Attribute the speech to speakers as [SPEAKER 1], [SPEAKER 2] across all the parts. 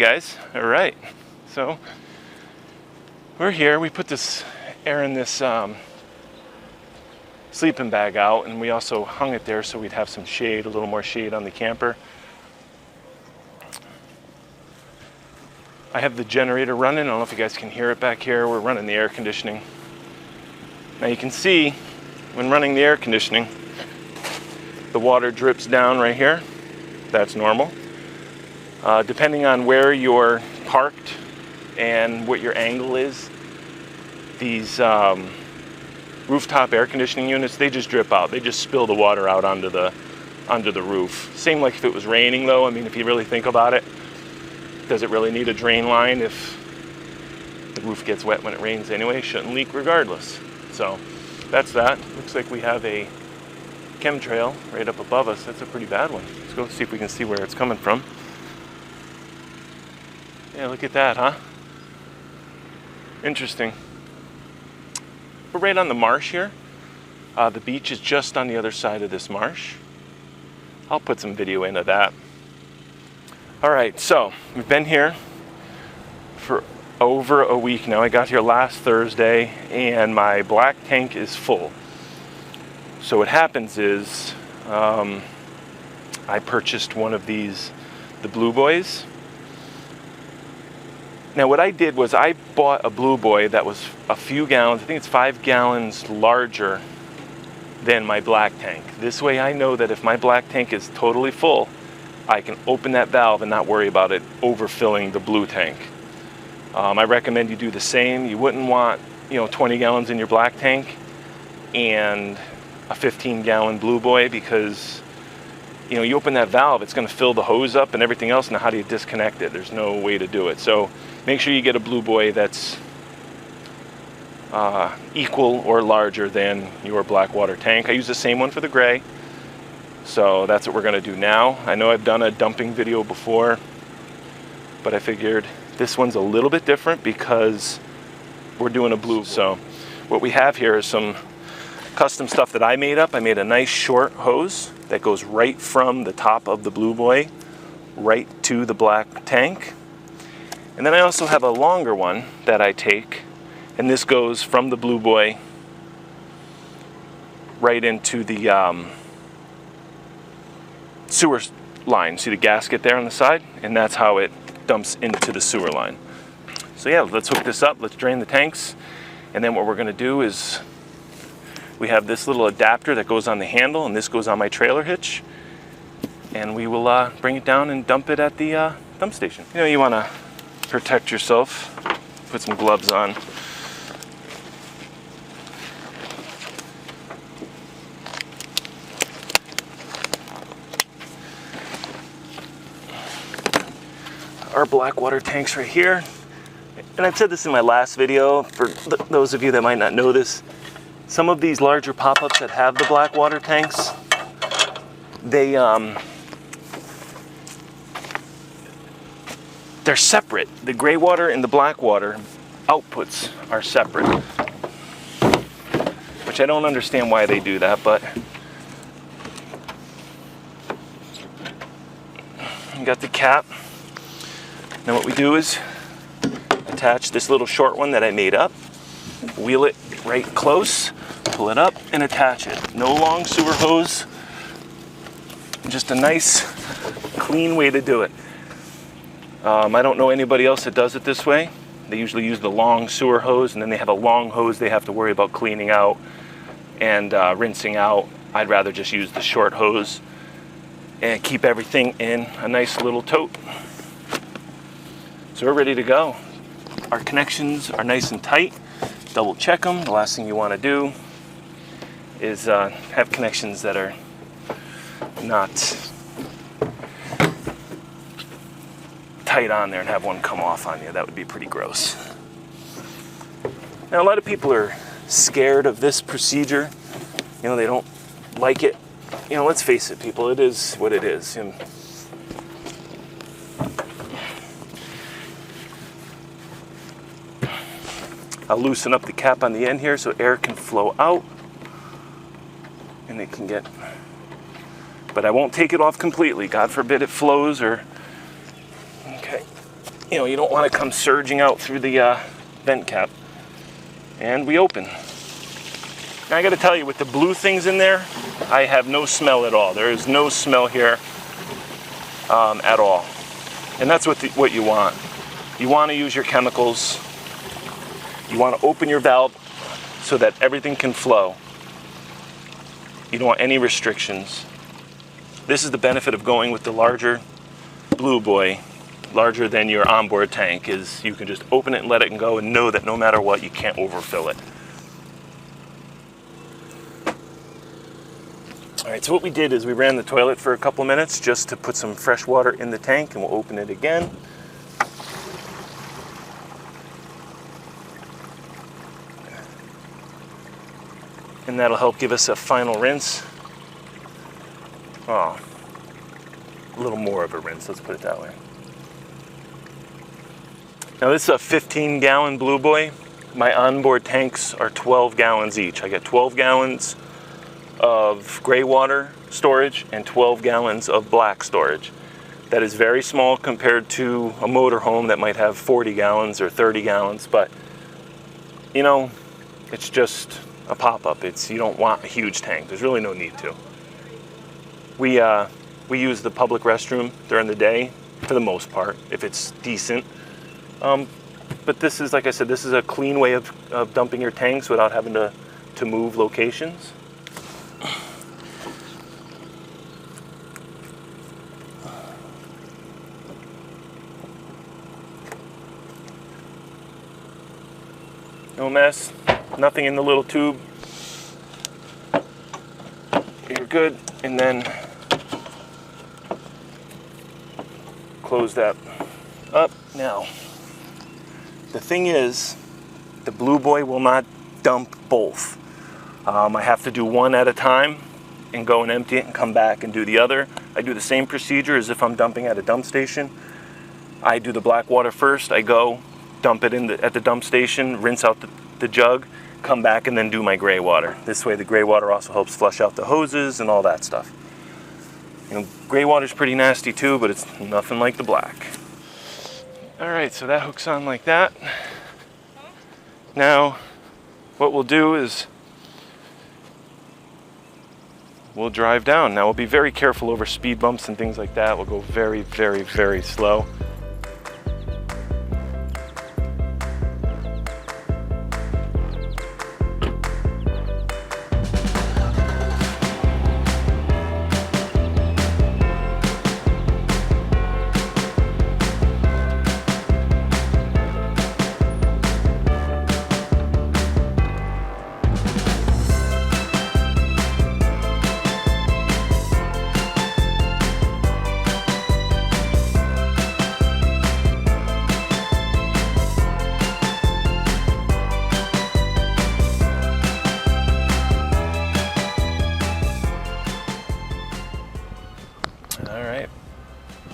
[SPEAKER 1] guys. All right, so we're here. We put this air in this sleeping bag out, and we also hung it there so we'd have some shade, a little more shade on the camper. I have the generator running. I don't know if you guys can hear it back here. We're running the air conditioning. Now you can see when running the air conditioning, the water drips down right here. That's normal. Depending on where you're parked and what your angle is, these rooftop air conditioning units, they just drip out. They just spill the water out onto the roof. Same like if it was raining though. I mean, if you really think about it, does it really need a drain line if the roof gets wet when it rains anyway? It shouldn't leak regardless. So that's that. Looks like we have a chemtrail right up above us. That's a pretty bad one. Let's go see if we can see where it's coming from. Yeah, look at that, huh? Interesting. We're right on the marsh here. The beach is just on the other side of this marsh. I'll put some video into that. All right, so we've been here for over a week now. I got here last Thursday and my black tank is full. So what happens is I purchased one of these, the Blue Boys. Now what I did was I bought a Blue Boy that was a few gallons, I think it's 5 gallons larger than my black tank. This way I know that if my black tank is totally full, I can open that valve and not worry about it overfilling the blue tank. I recommend you do the same. You wouldn't want 20 gallons in your black tank and a 15-gallon Blue Boy, because you open that valve, it's going to fill the hose up and everything else. Now how do you disconnect it? There's no way to do it. So make sure you get a Blue Boy that's equal or larger than your black water tank. I use the same one for the gray, so that's what we're going to do now. I know I've done a dumping video before, but I figured this one's a little bit different because we're doing a blue. So what we have here is some custom stuff that I made up. I made a nice short hose that goes right from the top of the Blue Boy right to the black tank. And then I also have a longer one that I take, and this goes from the Blue Boy right into the sewer line. See the gasket there on the side? And that's how it dumps into the sewer line. So yeah, let's hook this up, let's drain the tanks, and then what we're gonna do is we have this little adapter that goes on the handle, and this goes on my trailer hitch, and we will bring it down and dump it at the dump station. You wanna protect yourself, put some gloves on. Our black water tanks right here. And I've said this in my last video, for those of you that might not know this, some of these larger pop-ups that have the black water tanks, they're separate. The gray water and the black water outputs are separate, which I don't understand why they do that, but you got the cap. Now what we do is attach this little short one that I made up, wheel it right close, pull it up and attach it. No long sewer hose, just a nice clean way to do it. I don't know anybody else that does it this way. They usually use the long sewer hose, and then they have a long hose they have to worry about cleaning out and rinsing out. I'd rather just use the short hose and keep everything in a nice little tote. So we're ready to go. Our connections are nice and tight. Double check them. The last thing you want to do is have connections that are not tight on there and have one come off on you. That would be pretty gross. Now a lot of people are scared of this procedure. They don't like it. Let's face it, people, it is what it is. I'll loosen up the cap on the end here so air can flow out and it can get, but I won't take it off completely. God forbid it flows or, okay. you know, you don't want to come surging out through the vent cap. And we open. Now I got to tell you, with the blue things in there, I have no smell at all. There is no smell here at all. And that's what you want. You want to use your chemicals. You want to open your valve so that everything can flow. You don't want any restrictions. This is the benefit of going with the larger Blue Boy, larger than your onboard tank, is you can just open it and let it go and know that no matter what, you can't overfill it. All right, so what we did is we ran the toilet for a couple of minutes just to put some fresh water in the tank, and we'll open it again. And that'll help give us a final rinse. Oh, a little more of a rinse, let's put it that way. Now this is a 15-gallon Blue Boy. My onboard tanks are 12 gallons each. I get 12 gallons of gray water storage and 12 gallons of black storage. That is very small compared to a motorhome that might have 40 gallons or 30 gallons, but you know, it's just a pop-up. You don't want a huge tank. There's really no need to. We use the public restroom during the day for the most part, if it's decent. But this is, like I said, this is a clean way of dumping your tanks without having to move locations. No mess, nothing in the little tube. You're good, and then close that up. Now, the thing is, the Blue Boy will not dump both. I have to do one at a time and go and empty it and come back and do the other. I do the same procedure as if I'm dumping at a dump station. I do the black water first. I go, dump it at the dump station, rinse out the jug, come back and then do my gray water. This way the gray water also helps flush out the hoses and all that stuff. You know, gray water's pretty nasty too, but it's nothing like the black. All right, so that hooks on like that. Now, what we'll do is we'll drive down. Now we'll be very careful over speed bumps and things like that. We'll go very, very, very slow.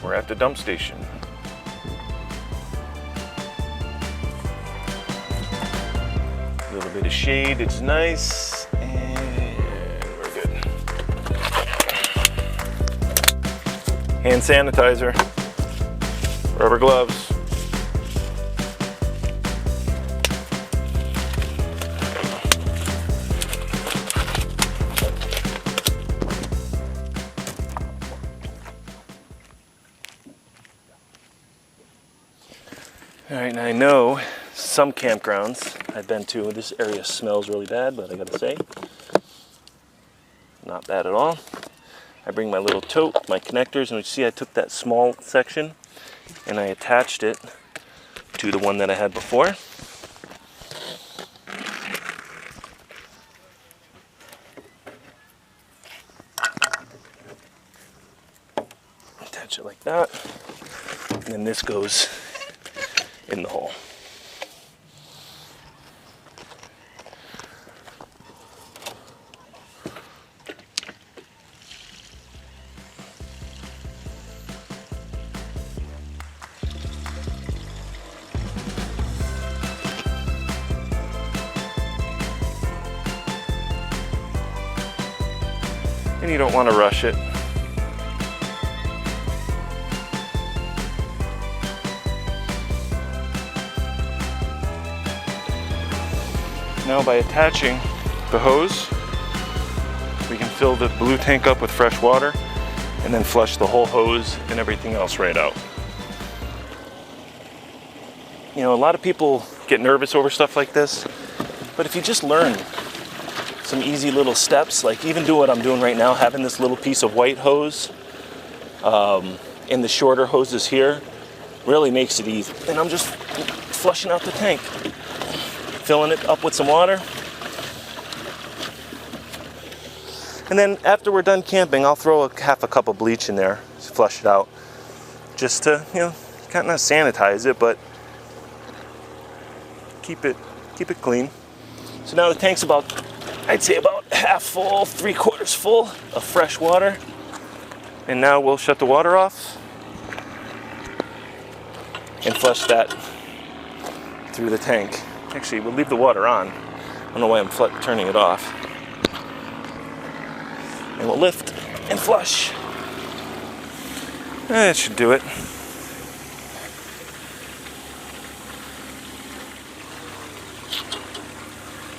[SPEAKER 1] We're at the dump station. A little bit of shade, it's nice, and we're good. Hand sanitizer, rubber gloves. All right, now I know some campgrounds I've been to, this area smells really bad, but I gotta say, not bad at all. I bring my little tote, my connectors, and you see I took that small section and I attached it to the one that I had before. Attach it like that, and then this goes in the hole. And you don't want to rush it. Now by attaching the hose, we can fill the blue tank up with fresh water and then flush the whole hose and everything else right out. You know, a lot of people get nervous over stuff like this, but if you just learn some easy little steps, like even do what I'm doing right now, having this little piece of white hose and the shorter hoses here, really makes it easy. And I'm just flushing out the tank, filling it up with some water. And then after we're done camping, I'll throw half a cup of bleach in there to flush it out, just to, you know, kind of sanitize it, but keep it clean. So now the tank's about, I'd say about half full, 3/4 full of fresh water. And now we'll shut the water off and flush that through the tank. Actually, we'll leave the water on. I don't know why I'm turning it off. And we'll lift and flush. That should do it.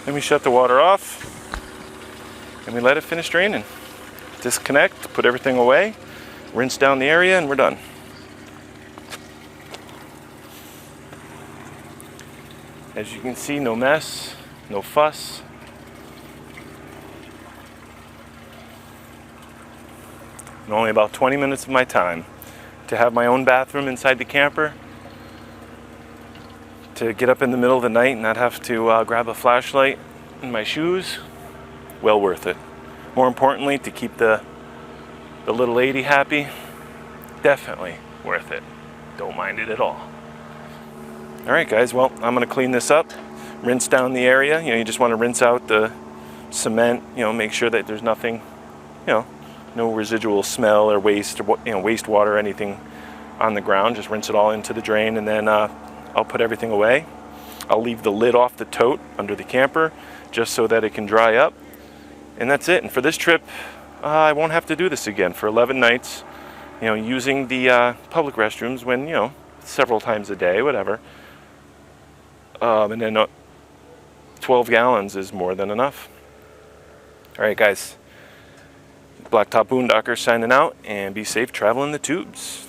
[SPEAKER 1] Then we shut the water off and we let it finish draining. Disconnect, put everything away, rinse down the area, and we're done. As you can see, no mess, no fuss. And only about 20 minutes of my time to have my own bathroom inside the camper, to get up in the middle of the night and not have to grab a flashlight and my shoes. Well worth it. More importantly, to keep the little lady happy, definitely worth it. Don't mind it at all. All right, guys, well, I'm gonna clean this up, rinse down the area. You know, you just wanna rinse out the cement, you know, make sure that there's nothing, you know, no residual smell or waste, or, you know, wastewater or anything on the ground. Just rinse it all into the drain, and then I'll put everything away. I'll leave the lid off the tote under the camper just so that it can dry up. And that's it. And for this trip, I won't have to do this again for 11 nights, you know, using the public restrooms when, you know, several times a day, whatever. And then 12 gallons is more than enough. All right, guys. Blacktop Boondocker signing out, and be safe traveling the tubes.